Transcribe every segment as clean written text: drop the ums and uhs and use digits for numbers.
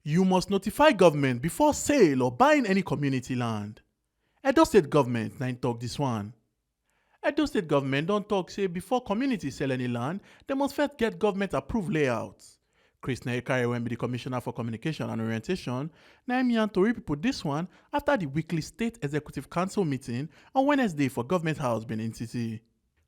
You must notify government before sale or buying any community land. Edo State government na im talk this one. Edo State government don talk say before community sell any land, dem must first get government approved layout. Chris Naekare, wey be the Commissioner for Communication and Orientation, na im yarn tori pipo dis one after the weekly State Executive Council meeting on Wednesday for Government House, Benin City.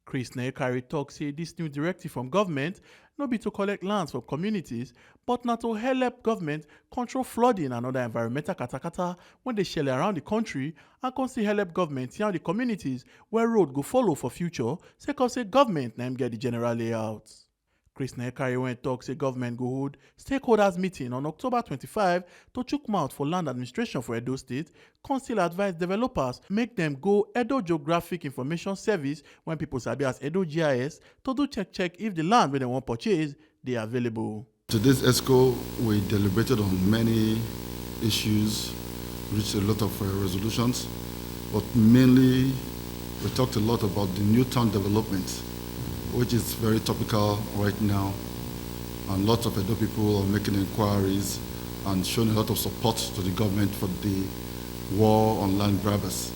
Chris Naekare tok say dis new directive from government no be to collect lands from communities, but na to help government control flooding and other environmental katakata wey dey shele around the country, and con still help government yarn the communities where road go follow for future sake of say government na im get the general layout. Chris Naekare wen tok say government go hold stakeholders meeting on October 25 to chook mouth for land administration for Edo State, con still advise developers make dem go Edo Geographic Information Service, when pipo sabi as Edo GIS, to do check if the land wey dem wan purchase dey available. Today's ESCO, we deliberated on many issues, reached a lot of resolutions, but mainly we talked a lot about the new town development, which is very topical right now, and lots of Edo people are making inquiries and showing a lot of support to the government for the war on land grabbers.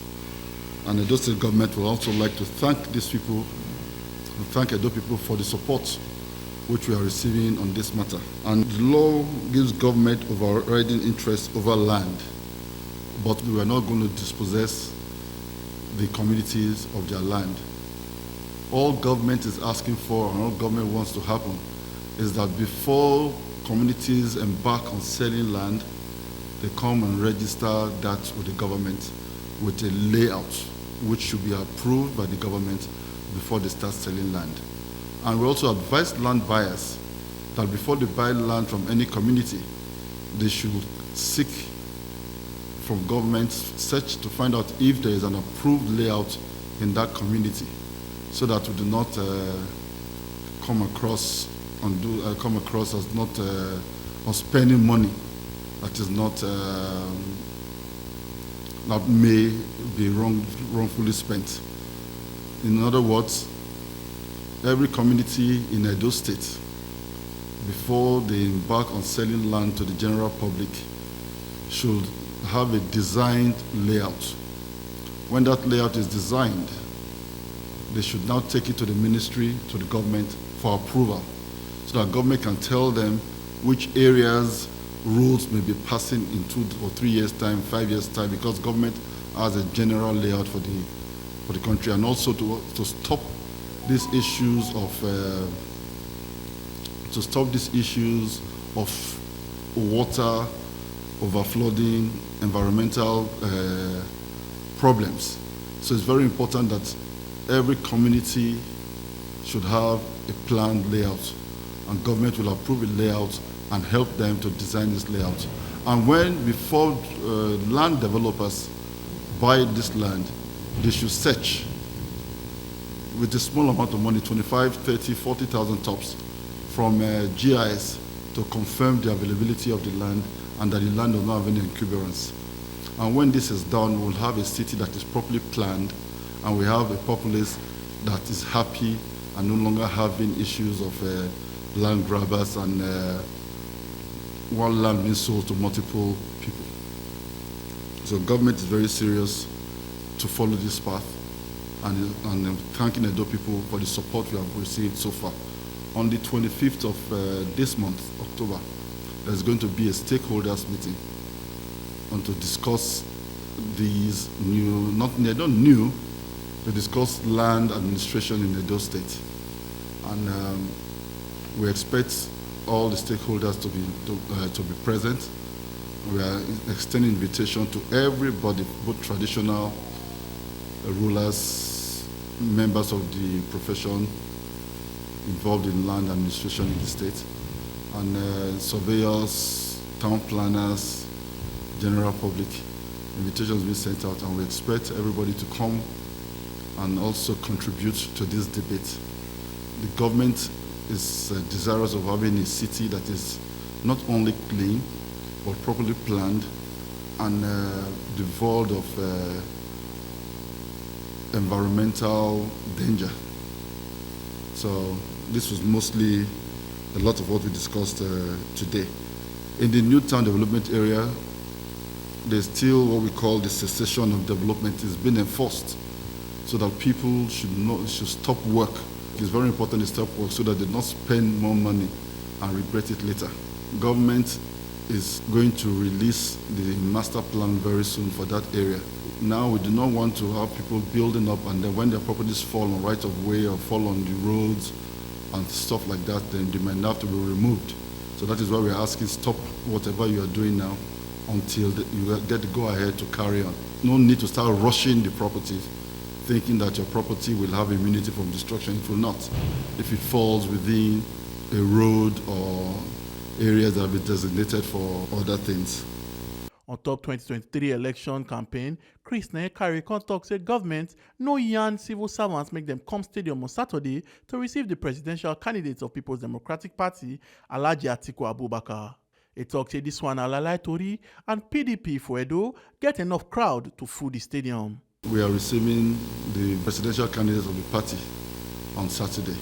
And Edo State government would also like to thank these people, and thank Edo people for the support which we are receiving on this matter. And the law gives government overriding interest over land, but we are not going to dispossess the communities of their land. All government is asking for, and all government wants to happen, is that before communities embark on selling land, they come and register that with the government with a layout which should be approved by the government before they start selling land. And we also advise land buyers that before they buy land from any community, they should seek from government search to find out if there is an approved layout in that community, so that we do not come across as not on spending money that is not that may be wrongfully spent. In other words, every community in Edo State, before they embark on selling land to the general public, should have a designed layout. When that layout is designed, they should now take it to the ministry, to the government for approval, so that government can tell them which areas roads may be passing in 2 or 3 years' time, 5 years' time, because government has a general layout for the country, and also to stop these issues of water, overflooding, environmental problems. So it's very important that every community should have a planned layout, and government will approve a layout and help them to design this layout. And before land developers buy this land, they should search with a small amount of money, 25, 30, 40,000 tops, from GIS to confirm the availability of the land and that the land does not have any encumbrance. And when this is done, we'll have a city that is properly planned, and we have a populace that is happy and no longer having issues of land grabbers and one land being sold to multiple people. So government is very serious to follow this path, and I'm thanking Edo people for the support we have received so far. On the 25th of this month, October, there's going to be a stakeholders meeting and to discuss these to discuss land administration in Edo State. And we expect all the stakeholders to be present. We are extending invitation to everybody, both traditional rulers, members of the profession involved in land administration in the state, and surveyors, town planners, general public. Invitations being sent out, and we expect everybody to come and also contribute to this debate. The government is desirous of having a city that is not only clean, but properly planned and devoid of environmental danger. So this was mostly a lot of what we discussed today. In the new town development area, there's still what we call the cessation of development is being enforced so that people should stop work. It's very important to stop work so that they don't spend more money and regret it later. Government is going to release the master plan very soon for that area. Now we do not want to have people building up and then when their properties fall on right of way or fall on the roads and stuff like that, then they might have to be removed. So that is why we're asking stop whatever you are doing now until you get the go-ahead to carry on. No need to start rushing the properties, thinking that your property will have immunity from destruction. It will not. If it falls within a road or areas that have been designated for other things. On top 2023 election campaign, Chris Carry talk say government no yarn civil servants make them come stadium on Saturday to receive the presidential candidates of People's Democratic Party, Alhaji Atiku Abubakar. He talk say this one Alalai Tori and PDP for Edo get enough crowd to fill the stadium. We are receiving the presidential candidates of the party on Saturday.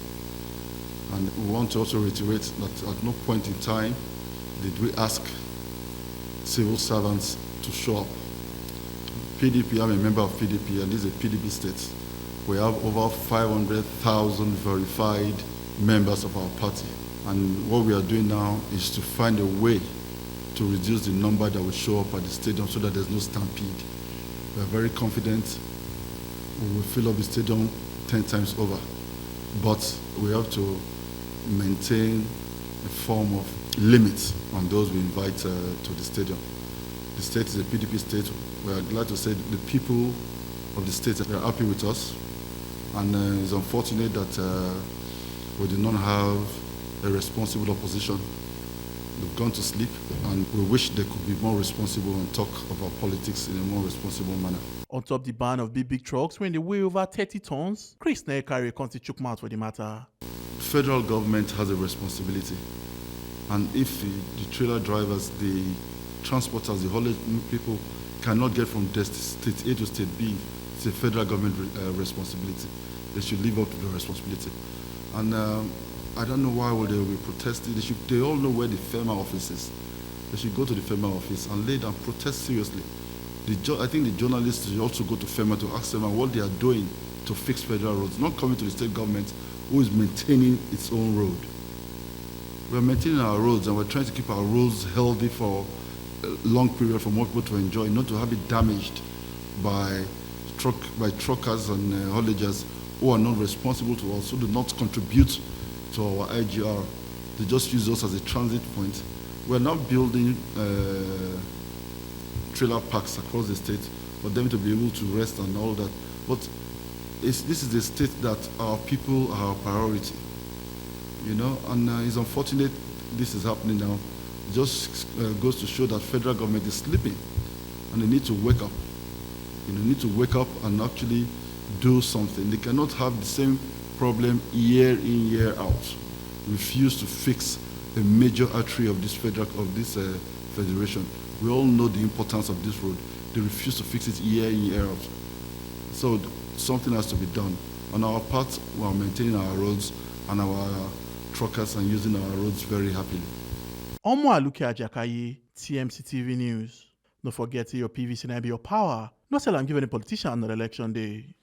And we want to also reiterate that at no point in time did we ask civil servants to show up. PDP, I'm a member of PDP, and this is a PDP state. We have over 500,000 verified members of our party. And what we are doing now is to find a way to reduce the number that will show up at the stadium so that there's no stampede. We are very confident we will fill up the stadium 10 times over. But we have to maintain a form of limit on those we invite to the stadium. The state is a PDP state. We are glad to say the people of the state are happy with us. And it's unfortunate that we did not have a responsible opposition. They've gone to sleep, and we wish they could be more responsible and talk about politics in a more responsible manner. On top the ban of big trucks when they weigh over 30 tons, Chris Carry chook mouth for the matter. The federal government has a responsibility, and if the trailer drivers, the transporters, the haulage people cannot get from state A to state B, it's a federal government responsibility. They should live up to the responsibility. And I don't know why they will be protesting. They all know where the FEMA office is. They should go to the FEMA office and lay down, protest seriously. I think the journalists should also go to FEMA to ask them what they are doing to fix federal roads, not coming to the state government who is maintaining its own road. We're maintaining our roads and we're trying to keep our roads healthy for a long period for more people to enjoy, not to have it damaged by truckers and haulagers who are not responsible to us, who do not contribute to our IGR. They just use us as a transit point. We're now building trailer parks across the state for them to be able to rest and all that. But this is a state that our people are our priority, you know, and it's unfortunate this is happening now. It just goes to show that federal government is sleeping and they need to wake up. You know, need to wake up and actually do something. They cannot have the same problem year in, year out. Refuse to fix a major artery of this federation. We all know the importance of this road. They refuse to fix it year in, year out. So something has to be done. On our part, we are maintaining our roads and our truckers and using our roads very happily. Omo Aluke Ajakaye, TMC TV News. Don't forget your PVC and be your power. No sell and give any politician on election day.